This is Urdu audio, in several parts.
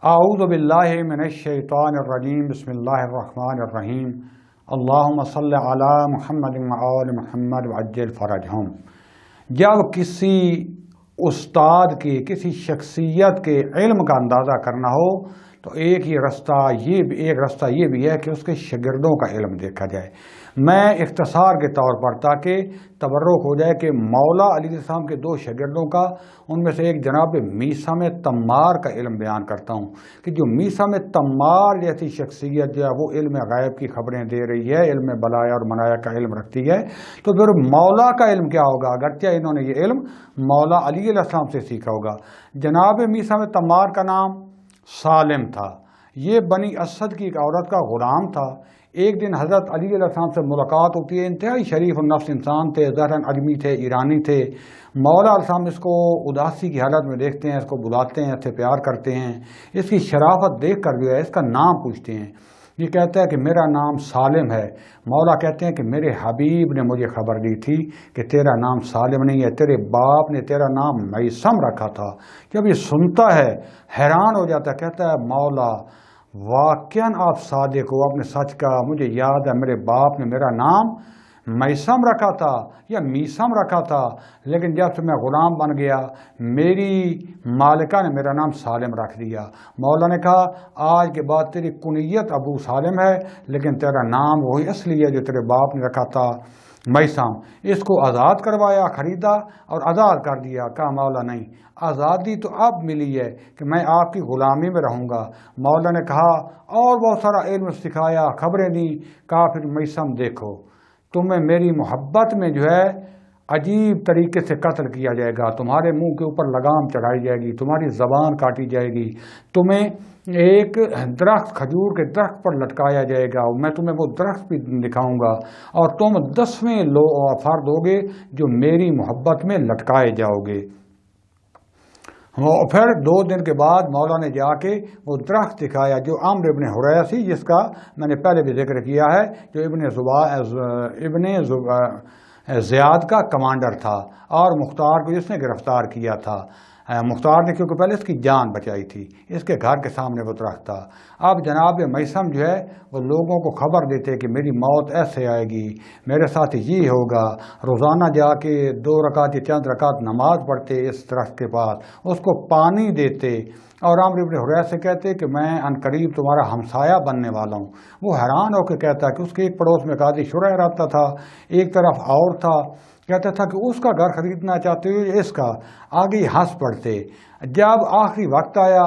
اعوذ باللہ من الشیطان الرجیم بسم اللہ الرحمن الرحیم اللہم صلی علی محمد وآل محمد وعجل فرجہم۔ جب کسی استاد کی کسی شخصیت کے علم کا اندازہ کرنا ہو تو ایک رستہ یہ بھی ہے کہ اس کے شاگردوں کا علم دیکھا جائے۔ میں اختصار کے طور پر تاکہ تبرک ہو جائے کہ مولا علی علیہ السلام کے دو شاگردوں کا، ان میں سے ایک جناب میثم تمار کا علم بیان کرتا ہوں کہ جو میثم تمار جیسی شخصیت جو ہے وہ علم غیب کی خبریں دے رہی ہے، علم بلایا اور منایا کا علم رکھتی ہے، تو پھر مولا کا علم کیا ہوگا؟ اگرچہ انہوں نے یہ علم مولا علی علیہ السلام سے سیکھا ہوگا۔ جناب میثم تمار کا نام سالم تھا، یہ بنی اسد کی ایک عورت کا غلام تھا۔ ایک دن حضرت علی علیہ السلام سے ملاقات ہوتی ہے، انتہائی شریف النفس انسان تھے، ظاہراً عجمی تھے، ایرانی تھے۔ مولا علیہ السلام اس کو اداسی کی حالت میں دیکھتے ہیں، اس کو بلاتے ہیں، اس سے پیار کرتے ہیں، اس کی شرافت دیکھ کر جو ہے اس کا نام پوچھتے ہیں۔ یہ کہتا ہے کہ میرا نام سالم ہے۔ مولا کہتے ہیں کہ میرے حبیب نے مجھے خبر دی تھی کہ تیرا نام سالم نہیں ہے، تیرے باپ نے تیرا نام میثم رکھا تھا۔ جب یہ سنتا ہے حیران ہو جاتا ہے، کہتا ہے مولا واقعاً آپ صادق ہو، آپ نے سچ کہا، مجھے یاد ہے میرے باپ نے میرا نام میثم رکھا تھا یا میثم رکھا تھا، لیکن جب سے میں غلام بن گیا میری مالکہ نے میرا نام سالم رکھ دیا۔ مولا نے کہا آج کے بعد تیری کنیت ابو سالم ہے، لیکن تیرا نام وہی اصلی ہے جو تیرے باپ نے رکھا تھا، میثم۔ اس کو آزاد کروایا، خریدا اور آزاد کر دیا۔ کہا مولا نہیں، آزادی تو اب ملی ہے کہ میں آپ کی غلامی میں رہوں گا۔ مولا نے کہا اور بہت سارا علم سکھایا، خبریں دی۔ کہا پھر میثم دیکھو، تمہیں میری محبت میں جو ہے عجیب طریقے سے قتل کیا جائے گا، تمہارے منہ کے اوپر لگام چڑھائی جائے گی، تمہاری زبان کاٹی جائے گی، تمہیں ایک درخت کھجور کے درخت پر لٹکایا جائے گا، میں تمہیں وہ درخت بھی دکھاؤں گا اور تم 10ویں فرد ہوگے جو میری محبت میں لٹکائے جاؤ گے۔ پھر 2 دن کے بعد مولا نے جا کے وہ درخت دکھایا جو عمرو ابن حریث، جس کا میں نے پہلے بھی ذکر کیا ہے، جو ابن زیاد کا کمانڈر تھا اور مختار کو جس نے گرفتار کیا تھا۔ مختار نے کیونکہ پہلے اس کی جان بچائی تھی، اس کے گھر کے سامنے وہ درخت تھا۔ اب جناب میثم جو ہے وہ لوگوں کو خبر دیتے کہ میری موت ایسے آئے گی، میرے ساتھ یہ ہوگا۔ روزانہ جا کے 2 رکعت یا چند رکعت نماز پڑھتے اس درخت کے پاس، اس کو پانی دیتے اور عمرو بن حریث سے کہتے کہ میں عنقریب تمہارا ہمسایہ بننے والا ہوں۔ وہ حیران ہو کے کہتا کہ اس کے ایک پڑوس میں قاضی شرح رہتا تھا، ایک طرف اور تھا، کہتا تھا کہ اس کا گھر خریدنا چاہتے ہو اس کا۔ آگے ہنس پڑتے۔ جب آخری وقت آیا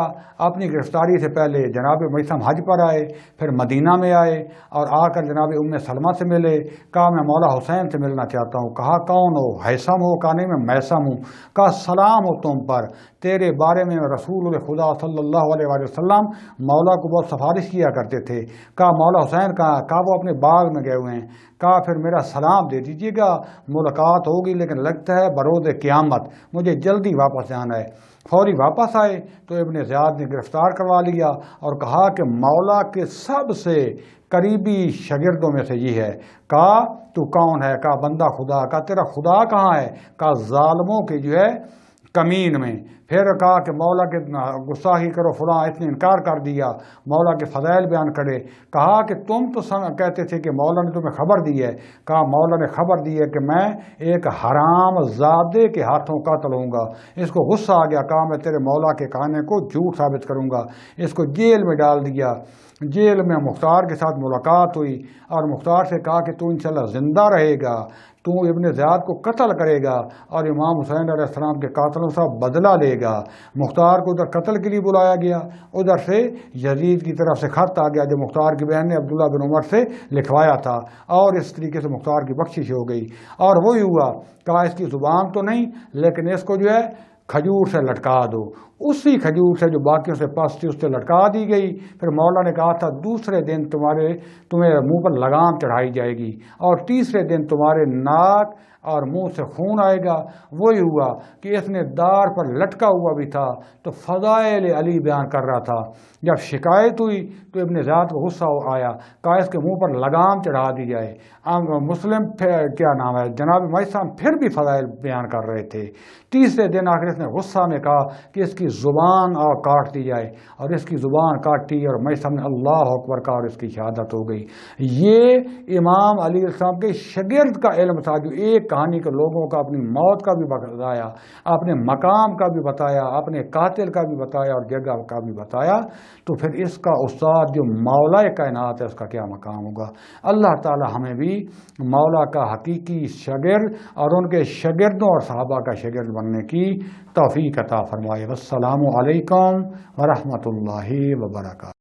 اپنی گرفتاری سے پہلے جناب میثم حج پر آئے، پھر مدینہ میں آئے اور آ کر جناب ام سلمہ سے ملے۔ کہا میں مولا حسین سے ملنا چاہتا ہوں۔ کہا کون ہو؟ ہیثم ہو؟ کہا نہیں میں میثم ہوں۔ کہا سلام ہو تم پر، تیرے بارے میں رسول خدا صلی اللہ علیہ وآلہ وسلم مولا کو بہت سفارش کیا کرتے تھے۔ کہا مولا حسین کہاں؟ کہا وہ اپنے باغ میں گئے ہوئے ہیں۔ کہا پھر میرا سلام دے دیجیے گا، ملاقات ہوگی لیکن لگتا ہے بروز قیامت، مجھے جلدی واپس جانا ہے۔ فوری واپس آئے تو ابن زیاد نے گرفتار کروا لیا اور کہا کہ مولا کے سب سے قریبی شاگردوں میں سے یہ ہے۔ کہا تو کون ہے؟ کہا بندہ خدا۔ کہا تیرا خدا کہاں ہے؟ کہا ظالموں کے جو ہے کمین میں۔ پھر کہا کہ مولا کے گستاخی کرو فلاں، اس نے انکار کر دیا، مولا کے فضائل بیان کرے۔ کہا کہ تم تو کہتے تھے کہ مولا نے تمہیں خبر دی ہے۔ کہا مولا نے خبر دی ہے کہ میں ایک حرام زادے کے ہاتھوں قتل ہوں گا۔ اس کو غصہ آ گیا، کہا میں تیرے مولا کے کہنے کو جھوٹ ثابت کروں گا۔ اس کو جیل میں ڈال دیا۔ جیل میں مختار کے ساتھ ملاقات ہوئی اور مختار سے کہا کہ تو انشاءاللہ زندہ رہے گا، تو ابن زیاد کو قتل کرے گا اور امام حسین علیہ السلام کے قاتلوں سے بدلہ لے گا۔ مختار کو ادھر قتل کے لیے بلایا گیا، ادھر سے یزید کی طرف سے خط آ گیا جو مختار کی بہن نے عبداللہ بن عمر سے لکھوایا تھا، اور اس طریقے سے مختار کی بخشش ہو گئی۔ اور وہی ہوا، کہا اس کی زبان تو نہیں لیکن اس کو جو ہے کھجور سے لٹکا دو۔ اسی کھجور سے جو باقیوں سے پس تھی اس سے لٹکا دی گئی۔ پھر مولا نے کہا تھا دوسرے دن تمہیں منہ پر لگام چڑھائی جائے گی اور تیسرے دن تمہارے ناک اور منہ سے خون آئے گا۔ وہی ہوا کہ اس نے دار پر لٹکا ہوا بھی تھا تو فضائل علی بیان کر رہا تھا۔ جب شکایت ہوئی تو ابن زیاد کو غصہ آیا، کہا اس کے منہ پر لگام چڑھا دی جائے۔ مسلم کیا نام ہے جناب میثم پھر بھی فضائل بیان کر رہے تھے۔ تیسرے دن آخر اس نے غصہ میں کہا کہ اس کی کی زبان کاٹ دی جائے، اور اس کی زبان کاٹی اور میں سامنے اللہ اکبر کا اور اس کی شہادت ہو گئی۔ یہ امام علی علیہ السلام کے شاگرد کا علم تھا، جو ایک کہانی کے لوگوں کا اپنی موت کا بھی بتایا، اپنے مقام کا بھی بتایا، اپنے قاتل کا بھی بتایا اور جگہ کا بھی بتایا، تو پھر اس کا استاد جو مولا کائنات ہے اس کا کیا مقام ہوگا۔ اللہ تعالی ہمیں بھی مولا کا حقیقی شاگرد اور ان کے شاگردوں اور صحابہ کا شاگرد بننے کی توفیق عطا فرمائے۔ والسلام علیکم ورحمۃ اللہ وبرکاتہ۔